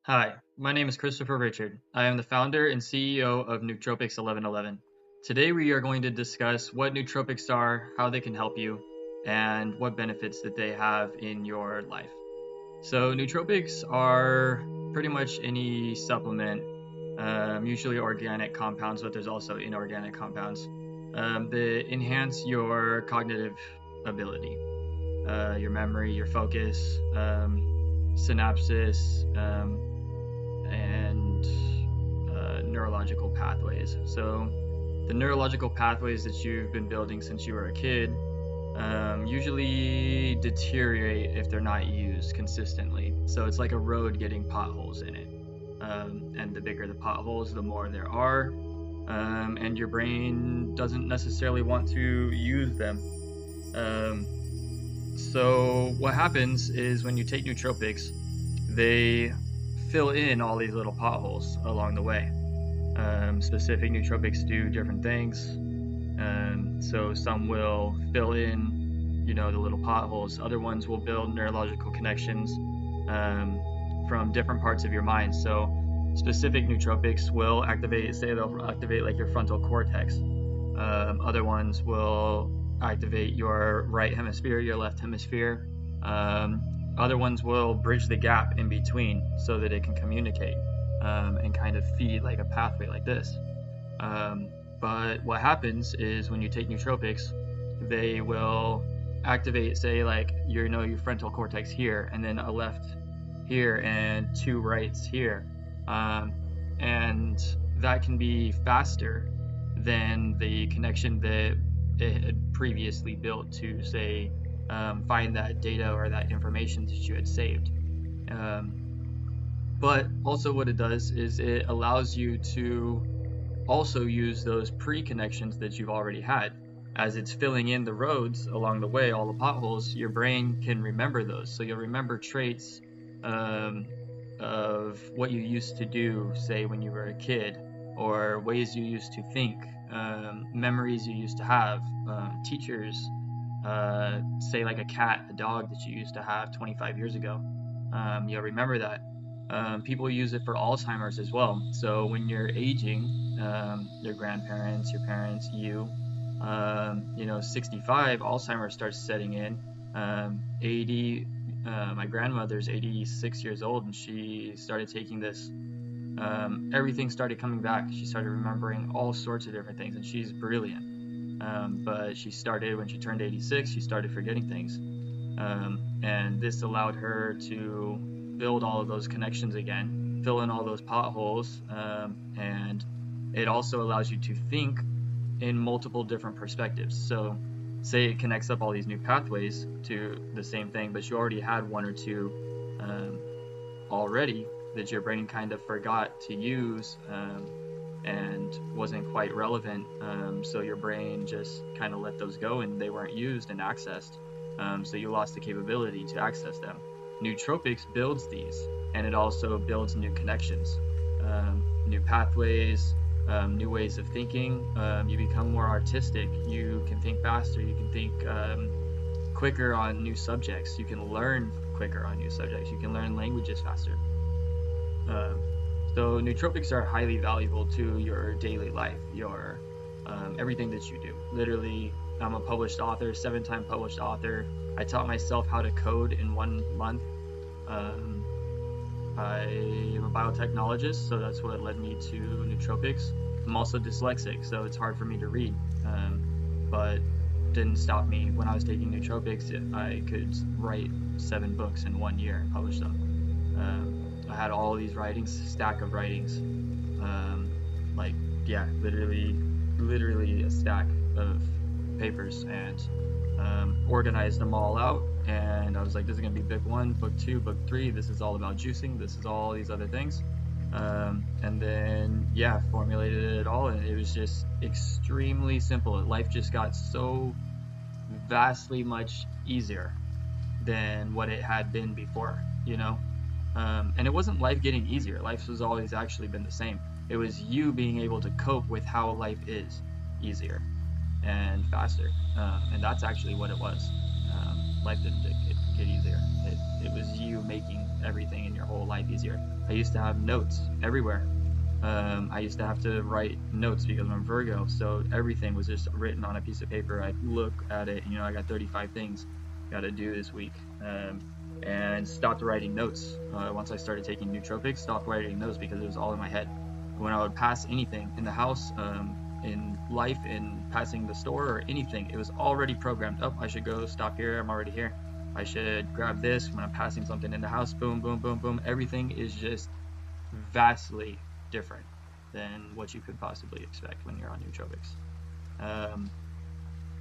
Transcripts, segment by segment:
Hi, my name is Christopher Richard. I am the founder and CEO of Nootropics 1111. Today we are going to discuss what nootropics are, how they can help you, and what benefits that they have in your life. So nootropics are pretty much any supplement, usually organic compounds, but there's also inorganic compounds that enhance your cognitive ability, your memory, your focus, synapses, and neurological pathways. So the neurological pathways that you've been building since you were a kid usually deteriorate if they're not used consistently. So it's like a road getting potholes in it. And the bigger the potholes, the more there are. And your brain doesn't necessarily want to use them. So what happens is when you take nootropics, they fill in all these little potholes along the way. Specific nootropics do different things. So some will fill in, the little potholes. Other ones will build neurological connections from different parts of your mind. So specific nootropics will they'll activate like your frontal cortex. Other ones will activate your right hemisphere, your left hemisphere. Other ones will bridge the gap in between so that it can communicate and kind of feed like a pathway like this. But what happens is when you take nootropics, they will activate, say, like your frontal cortex here, and then a left here, and two rights here, and that can be faster than the connection that it had previously built to, say, find that data or that information that you had saved. But also what it does is it allows you to also use those pre-connections that you've already had. As it's filling in the roads along the way, all the potholes, your brain can remember those. So you'll remember traits of what you used to do, say, when you were a kid, or ways you used to think, memories you used to have, teachers, say like a cat, a dog that you used to have 25 years ago. You'll remember that. People use it for Alzheimer's as well. So when you're aging, your grandparents, your parents, 65, Alzheimer's starts setting in. 80, my grandmother's 86 years old, and she started taking this. Everything started coming back. She started remembering all sorts of different things, and she's brilliant. But she started, when she turned 86, she started forgetting things. And this allowed her to build all of those connections again, fill in all those potholes, and it also allows you to think in multiple different perspectives. So say it connects up all these new pathways to the same thing, but you already had one or two already that your brain kind of forgot to use and wasn't quite relevant, so your brain just kind of let those go and they weren't used and accessed, so you lost the capability to access them. Nootropics builds these, and it also builds new connections, new pathways, new ways of thinking. You become more artistic. You can think faster. You can think quicker on new subjects. You can learn quicker on new subjects. You can learn languages faster. So nootropics are highly valuable to your daily life, your everything that you do. Literally, I'm a published author, 7-time published author. I taught myself how to code in 1 month. I am a biotechnologist, so that's what led me to nootropics. I'm also dyslexic, so it's hard for me to read, but didn't stop me. When I was taking nootropics, I could write 7 books in 1 year and publish them. I had all these writings, stack of writings, literally a stack of papers, and organized them all out, and I was like, this is gonna be book 1, book 2, book 3, this is all about juicing, this is all these other things, and then formulated it all, and it was just extremely simple. Life just got so vastly much easier than what it had been before, and it wasn't life getting easier. Life was always actually been the same. It was you being able to cope with how life is easier and faster, and that's actually what it was. Life didn't get easier. It was you making everything in your whole life easier. I used to have notes everywhere. I used to have to write notes because I'm Virgo, so everything was just written on a piece of paper. I'd look at it, I got 35 things got to do this week, and stopped writing notes. Once I started taking nootropics, stopped writing notes because it was all in my head. When I would pass anything in the house, in life, in passing the store or anything, it was already programmed. Oh, I should go stop here. I'm already here. I should grab this when I'm passing something in the house. Boom, boom, boom, boom. Everything is just vastly different than what you could possibly expect when you're on nootropics.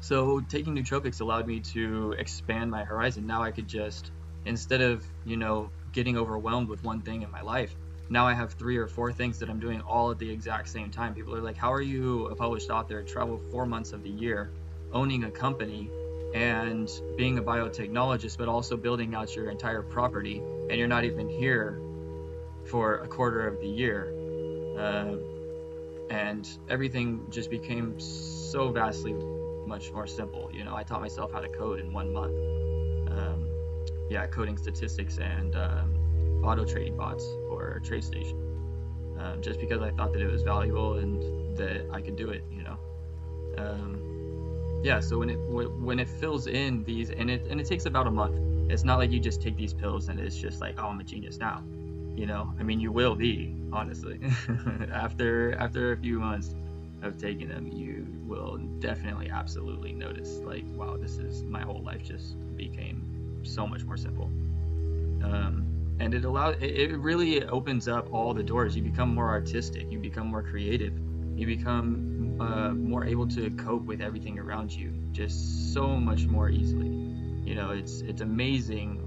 So taking nootropics allowed me to expand my horizon. Now I could just, instead of, getting overwhelmed with one thing in my life, now I have 3 or 4 things that I'm doing all at the exact same time. People are like, how are you a published author, travel 4 months of the year, owning a company and being a biotechnologist, but also building out your entire property, and you're not even here for a quarter of the year? And everything just became so vastly much more simple. I taught myself how to code in 1 month. Coding statistics and auto trading bots for TradeStation, just because I thought that it was valuable and that I could do it. So when it fills in these, and it takes about a month. It's not like you just take these pills and it's just like, oh, I'm a genius now. You will be, honestly. after a few months of taking them, you will definitely absolutely notice, like, wow, my whole life just became so much more simple. And it really opens up all the doors. You become more artistic, you become more creative, you become more able to cope with everything around you just so much more easily. It's amazing,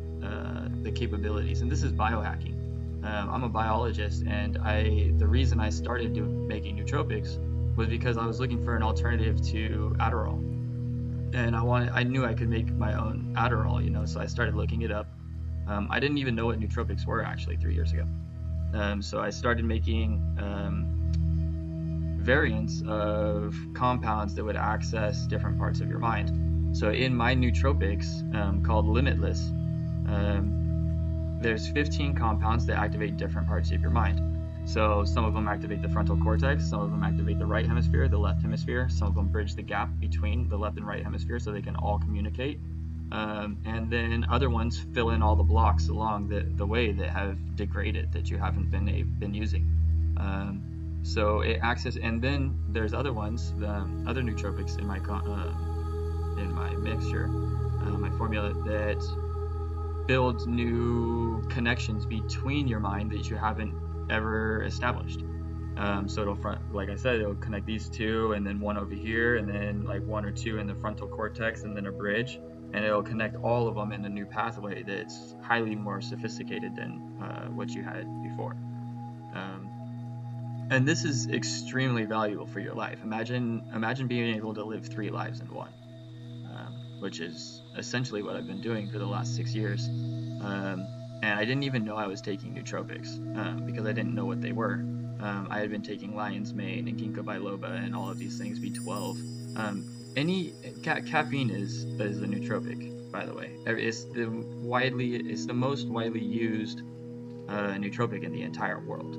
the capabilities. And this is biohacking. I'm a biologist, and the reason I started making nootropics was because I was looking for an alternative to Adderall, and I knew I could make my own Adderall, so I started looking it up. I didn't even know what nootropics were actually 3 years ago. So I started making variants of compounds that would access different parts of your mind. So in my nootropics, called Limitless, there's 15 compounds that activate different parts of your mind. So some of them activate the frontal cortex, some of them activate the right hemisphere, the left hemisphere, some of them bridge the gap between the left and right hemisphere so they can all communicate. And then other ones fill in all the blocks along the way that have degraded, that you haven't been using. So it accesses, and then there's other ones, other nootropics in my mixture, my formula, that build new connections between your mind that you haven't ever established. So like I said, it'll connect these two, and then one over here, and then like 1 or 2 in the frontal cortex, and then a bridge, and it'll connect all of them in a new pathway that's highly more sophisticated than what you had before. And this is extremely valuable for your life. Imagine being able to live 3 lives in one, which is essentially what I've been doing for the last 6 years. And I didn't even know I was taking nootropics because I didn't know what they were. I had been taking lion's mane and ginkgo biloba and all of these things, B12. Caffeine is a nootropic, by the way. It's the most widely used nootropic in the entire world.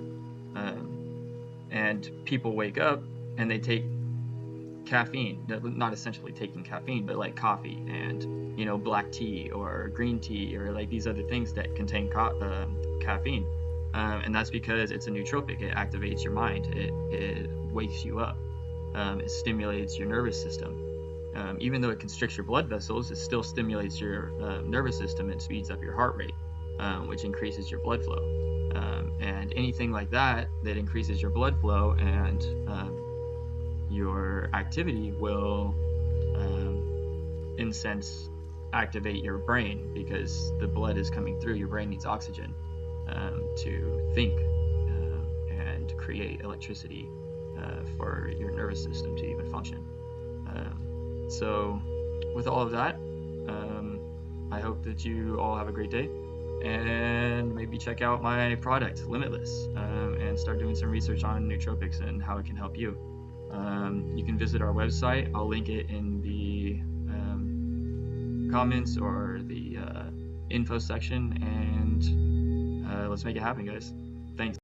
And people wake up and they take caffeine, not essentially taking caffeine, but like coffee and black tea or green tea or like these other things that contain caffeine, and that's because it's a nootropic. It activates your mind, it wakes you up, it stimulates your nervous system. Even though it constricts your blood vessels, it still stimulates your nervous system and speeds up your heart rate, which increases your blood flow. And anything like that increases your blood flow and your activity will, in a sense, activate your brain, because the blood is coming through. Your brain needs oxygen to think and create electricity for your nervous system to even function. So with all of that, I hope that you all have a great day, and maybe check out my product, Limitless, and start doing some research on nootropics and how it can help you. You can visit our website. I'll link it in the comments or the info section, and Let's make it happen, guys. Thanks.